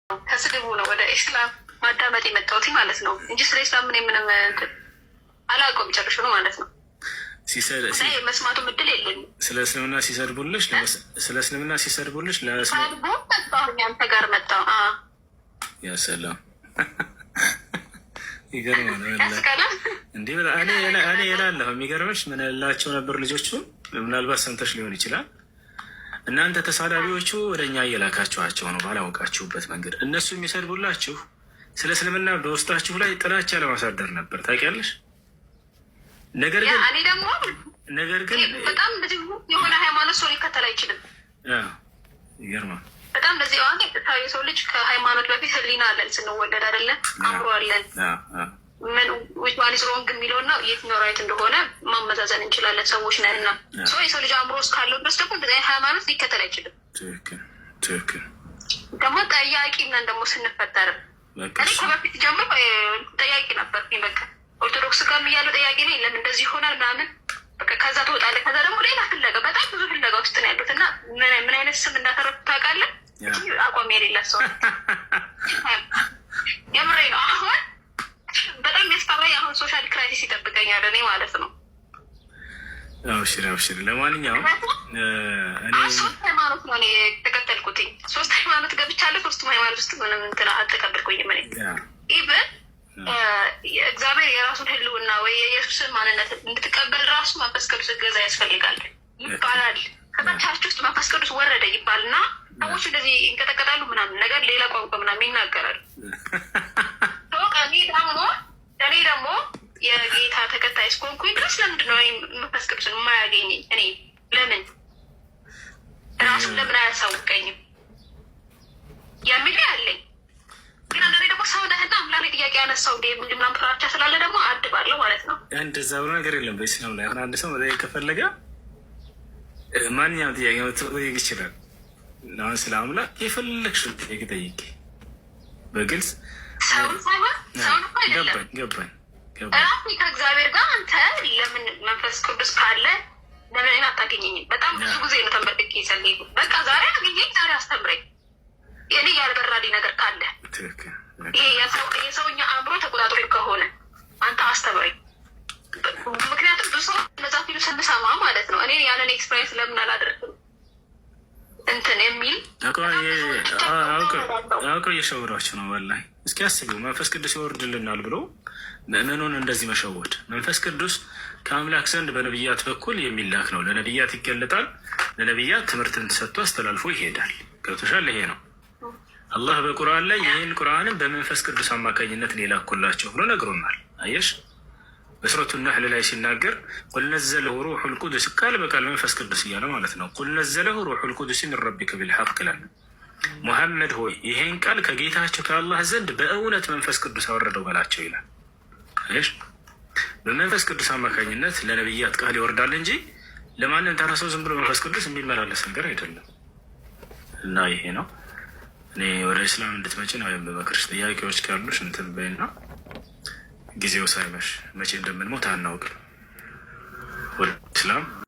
ከስድቡ ነው ወደ ኢስላም ማዳመጥ የመጣሁት ማለት ነው እንጂ ስለ ኢስላም ምን ምንም አላውቀውም ጨርሾ ነው ማለት ነው። መስማቱ ምድል የለኝም። ስለ እስልምና ሲሰድቡልሽ አንተ ጋር መጣሁ። ያ ሰላም ይገርማል። እንዲህ እኔ እላለሁ። የሚገርምሽ ምን እላቸው ነበር ልጆቹ፣ ምናልባት ሰምተሽ ሊሆን ይችላል። እናንተ ተሳዳቢዎቹ ወደ እኛ እየላካችኋቸው ነው ባላወቃችሁበት መንገድ። እነሱ የሚሰድቡላችሁ ስለ እስልምና በውስጣችሁ ላይ ጥላቻ ለማሳደር ነበር፣ ታውቂያለሽ። ነገር ግን በጣም እንደዚህ የሆነ ሃይማኖት ሰው ሊከተል አይችልም። ይገርማል በጣም እንደዚህ የሰው ልጅ ከሃይማኖት በፊት ህሊና አለን ስንወለድ አይደለን፣ አእምሮ አለን። ምን ዋን ሮንግ የሚለውና የትኛው ራይት እንደሆነ ማመዛዘን እንችላለን ሰዎች ነን። እና የሰው ልጅ አእምሮ እስካለው ድረስ ደግሞ እንደዚህ ሃይማኖት ሊከተል አይችልም። ትክክል። ደግሞ ጠያቂ ነን ደግሞ ስንፈጠርም። እኔ ከበፊት ጀምሮ ጠያቂ ነበርኩኝ። በቃ ኦርቶዶክስ ጋር እያለው ጠያቂ ነኝ። ለምን እንደዚህ ይሆናል ምናምን በቃ ከዛ ትወጣለህ። ከዛ ደግሞ ሌላ ፍለጋ፣ በጣም ብዙ ፍለጋ ውስጥ ነው ያሉት። እና ምን አይነት ስም እንዳተረፉ ታውቃለህ? አቋም የሌላት ሰው የምሬ ነው። አሁን በጣም የሚያስፈራኝ አሁን ሶሻል ክራይሲስ ይጠብቀኛል እኔ ማለት ነው። አብሽር። ለማንኛውም ሶስት ሃይማኖት ነው እኔ የተከተልኩትኝ። ሶስት ሃይማኖት ገብቻለሁ። ሶስቱም ሃይማኖት ውስጥ ምንም እንትን አልተቀበልኩኝም እኔ ኢቨን እግዚአብሔር የራሱን ህልውና ወይ የኢየሱስን ማንነት እንድትቀበል ራሱ መንፈስ ቅዱስ እገዛ ያስፈልጋል ይባላል። ከታች ውስጥ መንፈስ ቅዱስ ወረደ ይባልና ሰዎች እንደዚህ ይንቀጠቀጣሉ ምናምን ነገር ሌላ ቋንቋ ምናምን ይናገራሉ። እኔ ደግሞ የጌታ ተከታይ እስከሆንኩኝ ድረስ ለምንድን ነው መንፈስ ቅዱስን የማያገኘኝ? እኔ ለምን ራሱን ለምን አያሳውቀኝም የሚል ያለኝ ግን አንዳንዴ ደግሞ ሰው ነህና አምላክ ጥያቄ ያነሳው ምናምን ፍራቻ ስላለ ደግሞ አድባለሁ ማለት ነው። እንደዛ ብሎ ነገር የለም በኢስላም ላይ። አሁን አንድ ሰው መጠየቅ ከፈለገ ማንኛውም ጥያቄ መጠየቅ ይችላል። አሁን ስለ አምላክ የፈለግሽውን ጥያቄ ጠይቄ በግልጽ ሰውን ሳይሆን ሰውን እኮ አይደለም ራሱ ከእግዚአብሔር ጋር አንተ ለምን መንፈስ ቅዱስ ካለ ለምን አታገኘኝም? በጣም ብዙ ጊዜ ነው ተንበርክኬ የጸለይኩ። በቃ ዛሬ አገኘኝ፣ ዛሬ አስተምረኝ። እኔ ያልበራልኝ ነገር ካለ ይሄ የሰውኛ አእምሮ ተቆጣጥሮ ከሆነ አንተ አስተምረኝ። ምክንያቱም ብዙ ሰው እነዛ ፊሉ ስንሰማ ማለት ነው እኔ ያንን ኤክስፔሪንስ ለምን አላደርግም እንትን የሚል አውቀው እየሸወዷቸው ነው። ወላሂ እስኪ አስቢው፣ መንፈስ ቅዱስ ይወርድልናል ብሎ ምእመኑን እንደዚህ መሸወድ። መንፈስ ቅዱስ ከአምላክ ዘንድ በነቢያት በኩል የሚላክ ነው። ለነቢያት ይገለጣል። ለነቢያት ትምህርትን ተሰጥቶ አስተላልፎ ይሄዳል። ገብቶሻል? ይሄ ነው አላህ በቁርአን ላይ ይህን ቁርአንን በመንፈስ ቅዱስ አማካኝነት ላኩላቸው ብሎ ነግሮናል። አየሽ፣ በሱረቱ ነህል ላይ ሲናገር ቁል ነዘለሁ ሩሑል ቁዱስ ቃል በቃል መንፈስ ቅዱስ እያለ ማለት ነው። ቁል ነዘለሁ ሩሑል ቁዱስ ሚን ረቢከ ቢልሐቅ ይላል። ሙሐመድ ሆይ ይሄን ቃል ከጌታቸው ከአላህ ዘንድ በእውነት መንፈስ ቅዱስ አወረደው በላቸው ይላል። አየሽ፣ በመንፈስ ቅዱስ አማካኝነት ለነቢያት ቃል ይወርዳል እንጂ ለማንም ተራ ሰው ዝም ብሎ መንፈስ ቅዱስ የሚመላለስ ነገር አይደለም። እና ይሄ ነው እኔ ወደ እስላም እንድትመጪ ነው የምመክርሽ። ጥያቄዎች ካሉሽ እንትን በይና ጊዜው ሳይመሽ መቼ እንደምንሞት አናውቅም። ወደ እስላም